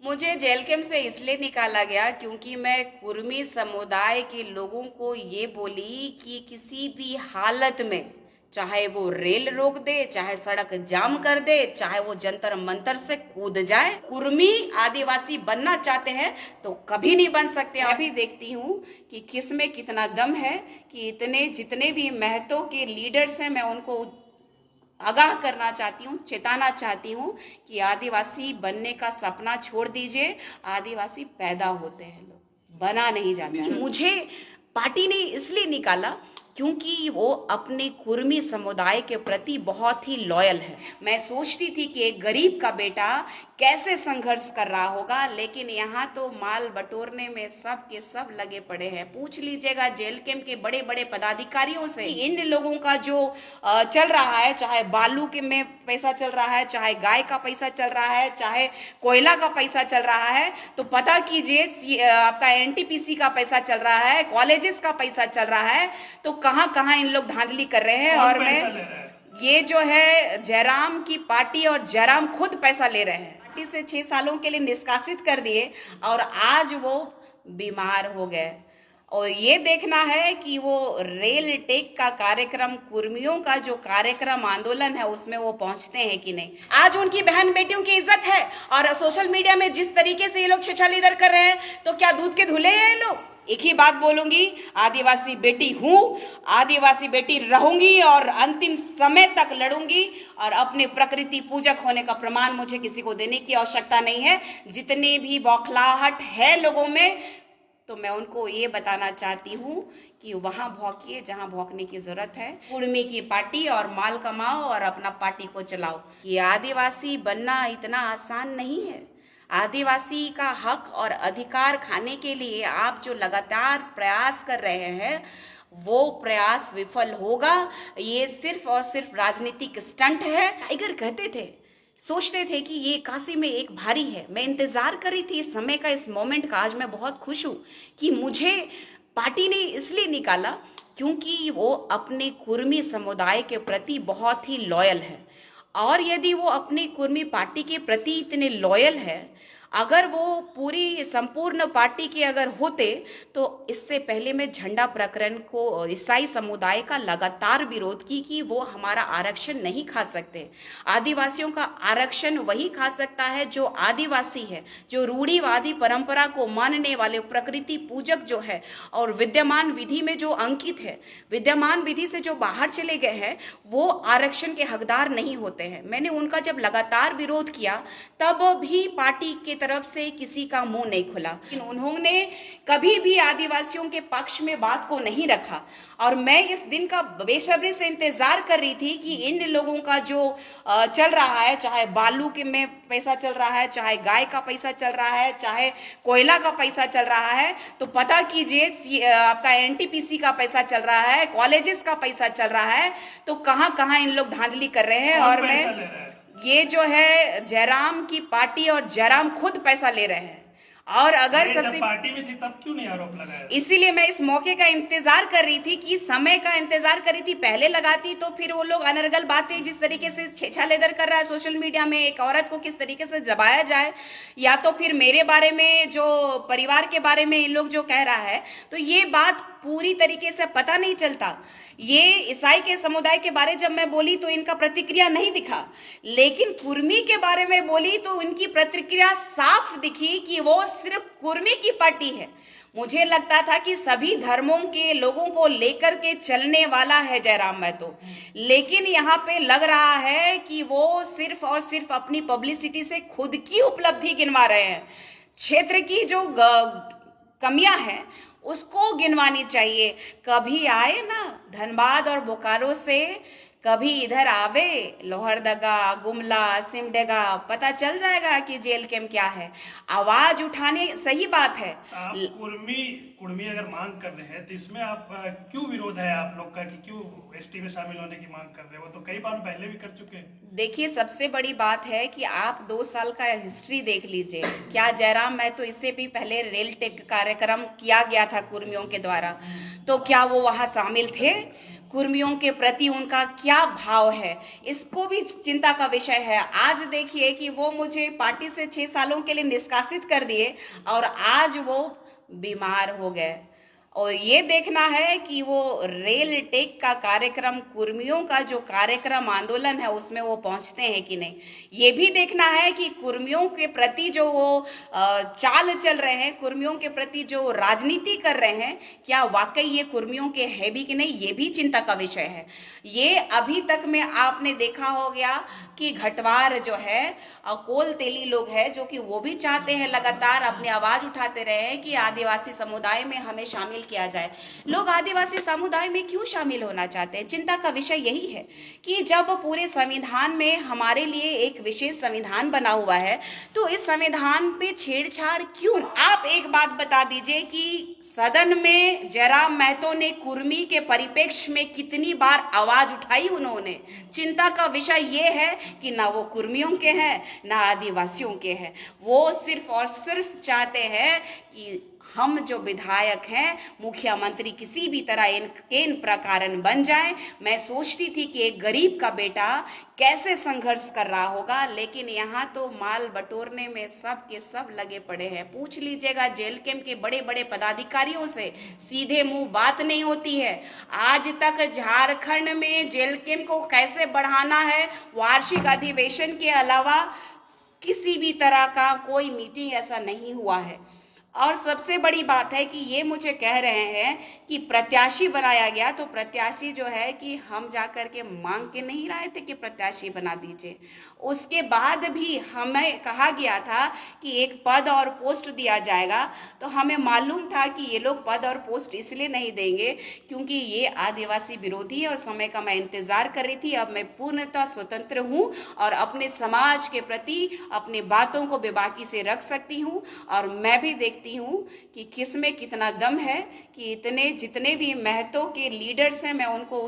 मुझे jail camp से इसलिए निकाला गया क्योंकि मैं कुर्मी समुदाय के लोगों को ये बोली कि किसी भी हालत में, चाहे वो रेल रोक दे, चाहे सड़क जाम कर दे, चाहे वो जंतर मंतर से कूद जाए, कुर्मी आदिवासी बनना चाहते हैं तो कभी नहीं बन सकते। अभी देखती हूँ कि किस में कितना दम है कि इतने जितने भी महतो के लीडर्स हैं, मैं उनको आगाह करना चाहती हूँ, चेताना चाहती हूँ कि आदिवासी बनने का सपना छोड़ दीजिए। आदिवासी पैदा होते हैं, लोग बना नहीं जाते हैं। मुझे पार्टी ने इसलिए निकाला क्योंकि वो अपने कुर्मी समुदाय के प्रति बहुत ही लॉयल है। मैं सोचती थी कि एक गरीब का बेटा कैसे संघर्ष कर रहा होगा, लेकिन यहाँ तो माल बटोरने में सब के सब लगे पड़े हैं। पूछ लीजिएगा जेल कैंप के बड़े बड़े पदाधिकारियों से, इन लोगों का जो चल रहा है, चाहे बालू के में पैसा चल रहा है, चाहे गाय का पैसा चल रहा है, चाहे कोयला का पैसा चल रहा है, तो पता कीजिए आपका एनटीपीसी का पैसा चल रहा है, कॉलेजेस का पैसा चल रहा है, तो कहाँ कहाँ इन लोग धांधली कर रहे हैं। और मैं ये जो है जयराम की पार्टी और जयराम खुद पैसा ले रहे हैं। पार्टी से 6 सालों के लिए निष्कासित कर दिए और आज वो बीमार हो गए। और ये देखना है कि वो रेल टेक का कार्यक्रम, कुर्मियों का जो कार्यक्रम आंदोलन है, उसमें वो पहुंचते हैं कि नहीं। आज उनकी बहन बेटियों की इज्जत है और सोशल मीडिया में जिस तरीके से ये लोग छेछालीदर कर रहे हैं, तो क्या दूध के धुले हैं ये लोग। एक ही बात बोलूंगी, आदिवासी बेटी हूं, आदिवासी बेटी रहूंगी और अंतिम समय तक लड़ूंगी। और अपने प्रकृति पूजक होने का प्रमाण मुझे किसी को देने की आवश्यकता नहीं है। जितने भी बौखलाहट है लोगों में, तो मैं उनको ये बताना चाहती हूँ कि वहाँ भौंकिए जहाँ भौंकने की जरूरत है। कुर्मी की पार्टी और माल कमाओ और अपना पार्टी को चलाओ। ये आदिवासी बनना इतना आसान नहीं है। आदिवासी का हक और अधिकार खाने के लिए आप जो लगातार प्रयास कर रहे हैं, वो प्रयास विफल होगा। ये सिर्फ और सिर्फ राजनीतिक स्टंट है। टाइगर कहते थे, सोचते थे कि ये काशी में एक भारी है। मैं इंतजार कर रही थी इस समय का, इस मोमेंट का। आज मैं बहुत खुश हूँ कि मुझे पार्टी ने इसलिए निकाला क्योंकि वो अपने कुर्मी समुदाय के प्रति बहुत ही लॉयल है। और यदि वो अपनी कुर्मी पार्टी के प्रति इतने लॉयल है, अगर वो पूरी संपूर्ण पार्टी के अगर होते, तो इससे पहले मैं झंडा प्रकरण को ईसाई समुदाय का लगातार विरोध की कि वो हमारा आरक्षण नहीं खा सकते। आदिवासियों का आरक्षण वही खा सकता है जो आदिवासी है, जो रूढ़िवादी परंपरा को मानने वाले प्रकृति पूजक जो है और विद्यमान विधि में जो अंकित है, विद्यमान विधि से जो बाहर चले गए हैं, वो आरक्षण के हकदार नहीं होते हैं। मैंने उनका जब लगातार विरोध किया, तब भी पार्टी के तरफ से किसी का मुंह नहीं खुला। लेकिन उन्होंने कभी भी आदिवासियों के पक्ष में बात को नहीं रखा। और मैं इस दिन का बेसब्री से इंतजार कर रही थी कि इन लोगों का जो चल रहा है, चाहे बालू के में पैसा चल रहा है, चाहे गाय का पैसा चल रहा है, चाहे कोयला का पैसा चल रहा है, तो पता कीजिए आपका एनटीपीसी का पैसा चल रहा है, कॉलेजेस का पैसा चल रहा है, तो कहाँ कहाँ इन लोग धांधली कर रहे हैं। और मैं ये जो है जयराम की पार्टी और जयराम खुद पैसा ले रहे हैं। और अगर सबसे पार्टी में थी तब क्यों नहीं आरोप लगाया? इसीलिए मैं इस मौके का इंतजार कर रही थी, कि समय का इंतजार कर रही थी। पहले लगाती तो फिर वो लोग अनर्गल बातें, जिस तरीके से छेछालेदर कर रहा है सोशल मीडिया में, एक औरत को किस तरीके से दबाया जाए, या तो फिर मेरे बारे में, जो परिवार के बारे में इन लोग जो कह रहा है, तो ये बात पूरी तरीके से पता नहीं चलता। ये ईसाई के समुदाय के बारे जब मैं बोली तो इनका प्रतिक्रिया नहीं दिखा, लेकिन कुर्मी के बारे में बोली तो इनकी प्रतिक्रिया साफ दिखी कि वो सिर्फ कुर्मी की पार्टी है। मुझे लगता था कि सभी धर्मों के लोगों को लेकर के चलने वाला है जयराम महतो, लेकिन यहाँ पे लग रहा है कि वो सिर्फ और सिर्फ अपनी पब्लिसिटी से खुद की उपलब्धि गिनवा रहे हैं। क्षेत्र की जो कमियां हैं उसको गिनवानी चाहिए। कभी आए ना धनबाद और बोकारो से, कभी इधर आवे लोहरदगा, गुमला, सिमडेगा, पता चल जाएगा कि जेल कैंप क्या है। आवाज उठाने, सही बात है। आप कुर्मी अगर मांग कर रहे हैं तो इसमें आप क्यों विरोध है आप लोग का कि क्यों एसटी में शामिल होने की मांग कर रहे हैं? वो तो कई बार पहले भी कर चुके हैं। देखिए, सबसे बड़ी बात है कि आप 2 साल का हिस्ट्री देख लीजिए। क्या जयराम महतो इससे भी पहले रेल टेक कार्यक्रम किया गया था कुर्मियों के द्वारा, तो क्या वो वहां शामिल थे? कुर्मियों के प्रति उनका क्या भाव है, इसको भी चिंता का विषय है। आज देखिए कि वो मुझे पार्टी से 6 सालों के लिए निष्कासित कर दिए और आज वो बीमार हो गए। और ये देखना है कि वो रेल टेक का कार्यक्रम, कुर्मियों का जो कार्यक्रम आंदोलन है उसमें वो पहुंचते हैं कि नहीं। ये भी देखना है कि कुर्मियों के प्रति जो वो चाल चल रहे हैं, कुर्मियों के प्रति जो राजनीति कर रहे हैं, क्या वाकई ये कुर्मियों के है भी कि नहीं, ये भी चिंता का विषय है। ये अभी तक में आपने देखा हो गया कि घटवार जो है, कोल तेली लोग हैं जो कि वो भी चाहते हैं लगातार अपनी आवाज उठाते रहे कि आदिवासी समुदाय में हमें शामिल किया जाए। लोग आदिवासी समुदाय में क्यों शामिल होना चाहते हैं? चिंता का विषय यही है कि जब पूरे संविधान में हमारे लिए एक विशेष संविधान बना हुआ है तो इस संविधान पे छेड़छाड़ क्यों? आप एक बात बता दीजिए कि सदन में जयराम महतो ने कुर्मी के परिप्रेक्ष्य में कितनी बार आवाज उठाई उन्होंने। चिंता का विषय ये है कि ना वो कुर्मियों के हैं ना आदिवासियों के हैं। वो सिर्फ और सिर्फ चाहते हैं कि हम जो विधायक हैं, मुखिया मंत्री किसी भी तरह इन प्रकारन बन जाएं। मैं सोचती थी कि एक गरीब का बेटा कैसे संघर्ष कर रहा होगा, लेकिन यहाँ तो माल बटोरने में सब के सब लगे पड़े हैं। पूछ लीजिएगा जेल कैंप के बड़े बड़े पदाधिकारियों से, सीधे मुंह बात नहीं होती है। आज तक झारखंड में जेल कैंप को कैसे बढ़ाना है, वार्षिक अधिवेशन के अलावा किसी भी तरह का कोई मीटिंग ऐसा नहीं हुआ है। और सबसे बड़ी बात है कि ये मुझे कह रहे हैं कि प्रत्याशी बनाया गया, तो प्रत्याशी जो है कि हम जाकर के मांग के नहीं लाए थे कि प्रत्याशी बना दीजिए। उसके बाद भी हमें कहा गया था कि एक पद और पोस्ट दिया जाएगा, तो हमें मालूम था कि ये लोग पद और पोस्ट इसलिए नहीं देंगे क्योंकि ये आदिवासी विरोधी है और समय का मैं इंतजार कर रही थी। अब मैं पूर्णतः स्वतंत्र हूँ और अपने समाज के प्रति अपनी बातों को बेबाकी से रख सकती हूँ। और मैं भी देखती हूँ कि किस में कितना दम है कि जितने भी महतो के लीडर्स हैं, मैं उनको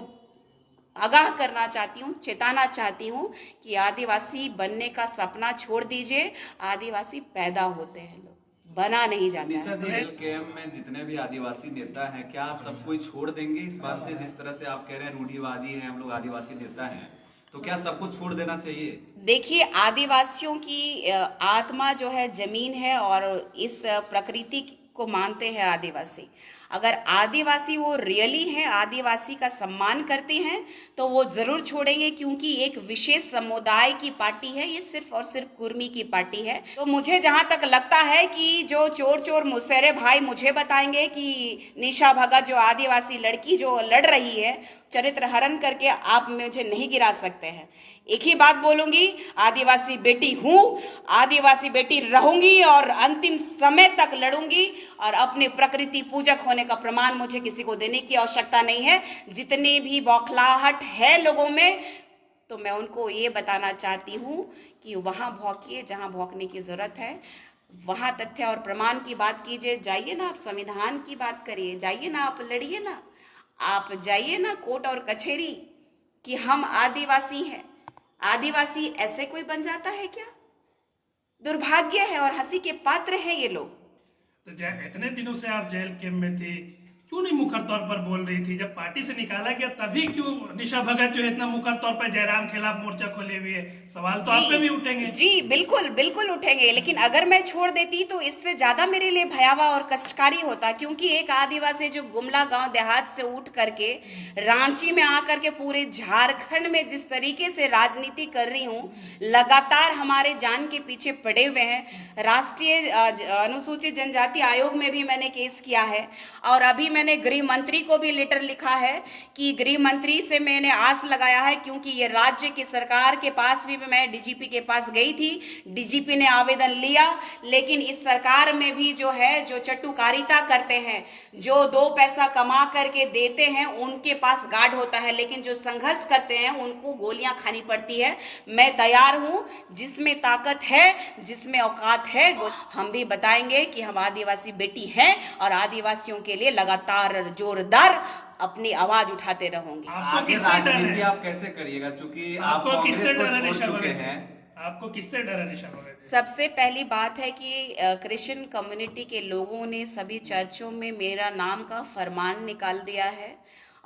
आगाह करना चाहती हूँ, चेताना चाहती हूँ कि आदिवासी बनने का सपना छोड़ दीजिए। आदिवासी पैदा होते हैं, लोग बना नहीं जाता निशा है। जी, एलकेएम में जितने भी आदिवासी नेता हैं, क्या आप सब कोई छोड़ देंगे इस बात से? जिस तरह से आप कह रहे हैं रूढ़िवादी हैं हम लोग, आदिवासी नेता हैं, तो क्या सब कुछ छोड़ देना चाहिए? देखिए, आदिवासियों की आत्मा जो है जमीन है और इस प्रकृति को मानते हैं आदिवासी। अगर आदिवासी वो रियली हैं, आदिवासी का सम्मान करते हैं, तो वो जरूर छोड़ेंगे, क्योंकि एक विशेष समुदाय की पार्टी है, ये सिर्फ और सिर्फ कुर्मी की पार्टी है। तो मुझे जहां तक लगता है कि जो चोर चोर मुसेरे भाई मुझे बताएंगे कि निशा भगत जो आदिवासी लड़की जो लड़ रही है, चरित्र हरण करके आप मुझे नहीं गिरा सकते हैं। एक ही बात बोलूंगी, आदिवासी बेटी हूं, आदिवासी बेटी रहूंगी और अंतिम समय तक लड़ूंगी। और अपने प्रकृति पूजक होने का प्रमाण मुझे किसी को देने की आवश्यकता नहीं है। जितने भी बौखलाहट है लोगों में, तो मैं उनको ये बताना चाहती हूँ कि वहाँ भौंकिए जहाँ भौंकने की जरूरत है, वहाँ तथ्य और प्रमाण की बात कीजिए। जाइए ना, आप संविधान की बात करिए, जाइए ना, आप लड़िए ना, आप जाइए ना कोर्ट और कचहरी कि हम आदिवासी हैं। आदिवासी ऐसे कोई बन जाता है क्या? दुर्भाग्य है और हंसी के पात्र हैं ये लोग। तो इतने दिनों से आप जेल कैंप में थी, क्यों नहीं मुखर तौर पर बोल रही थी? जब पार्टी से निकाला गया तभी क्यों निशा भगत जो है इतना मुखर तौर पर जयराम खिलाफ मोर्चा खोले हुए है? सवाल तो आप पे भी उठेंगे। जी बिल्कुल बिल्कुल उठेंगे, लेकिन अगर मैं छोड़ देती तो इससे ज्यादा मेरे लिए भयावह और कष्टकारी होता, क्योंकि एक आदिवासी जो गुमला गांव देहात से उठ करके रांची में आकर के पूरे झारखंड में जिस तरीके से राजनीति कर रही हूँ, लगातार हमारे जान के पीछे पड़े हुए हैं। राष्ट्रीय अनुसूचित जनजाति आयोग में भी मैंने केस किया है और अभी मैंने गृह मंत्री को भी लेटर लिखा है कि गृह मंत्री से मैंने आस लगाया है, क्योंकि ये राज्य की सरकार के पास भी मैं डीजीपी के पास गई थी, डीजीपी ने आवेदन लिया, लेकिन इस सरकार में भी जो है जो चटुकारिता करते हैं, जो 2 पैसा कमा करके देते हैं, उनके पास गार्ड होता है, लेकिन जो संघर्ष करते हैं उनको गोलियां खानी पड़ती है। मैं तैयार हूं, जिसमें ताकत है, जिसमें औकात है, हम भी बताएंगे कि हम आदिवासी बेटी हैं और आदिवासियों के लिए लगातार जोरदार अपनी आवाज उठाते रहूंगी। आगे राजनीति आप कैसे करिएगा, चूंकि आप कांग्रेस को छोड़ चुके हैं? आपको किससे डर है निशा भगत? सबसे पहली बात है कि क्रिश्चियन कम्युनिटी के लोगों ने सभी चर्चों में मेरा नाम का फरमान निकाल दिया है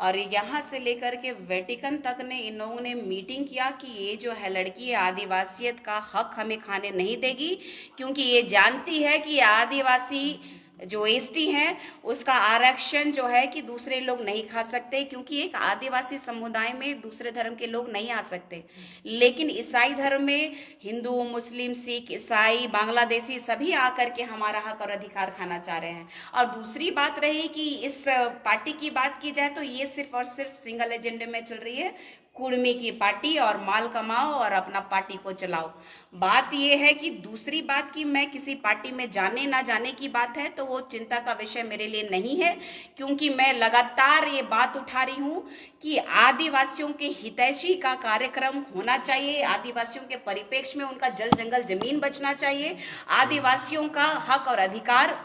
और यहाँ से लेकर के वेटिकन तक ने इन लोगों ने मीटिंग किया कि ये जो है लड़की आदिवासियत का हक हमें खाने नहीं देगी, क्योंकि ये जानती है कि आदिवासी जो एसटी हैं उसका आरक्षण जो है कि दूसरे लोग नहीं खा सकते, क्योंकि एक आदिवासी समुदाय में दूसरे धर्म के लोग नहीं आ सकते। लेकिन ईसाई धर्म में हिंदू, मुस्लिम, सिख, ईसाई, बांग्लादेशी सभी आकर के हमारा हक और अधिकार खाना चाह रहे हैं। और दूसरी बात रही कि इस पार्टी की बात की जाए तो ये सिर्फ और सिर्फ सिंगल एजेंडे में चल रही है, कुर्मी की पार्टी, और माल कमाओ और अपना पार्टी को चलाओ। बात यह है कि दूसरी बात की मैं किसी पार्टी में जाने ना जाने की बात है तो वो चिंता का विषय मेरे लिए नहीं है, क्योंकि मैं लगातार ये बात उठा रही हूँ कि आदिवासियों के हितैषी का कार्यक्रम होना चाहिए, आदिवासियों के परिप्रेक्ष्य में उनका जल जंगल जमीन बचना चाहिए, आदिवासियों का हक और अधिकार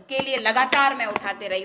के लिए लगातार मैं उठाते रही हूँ।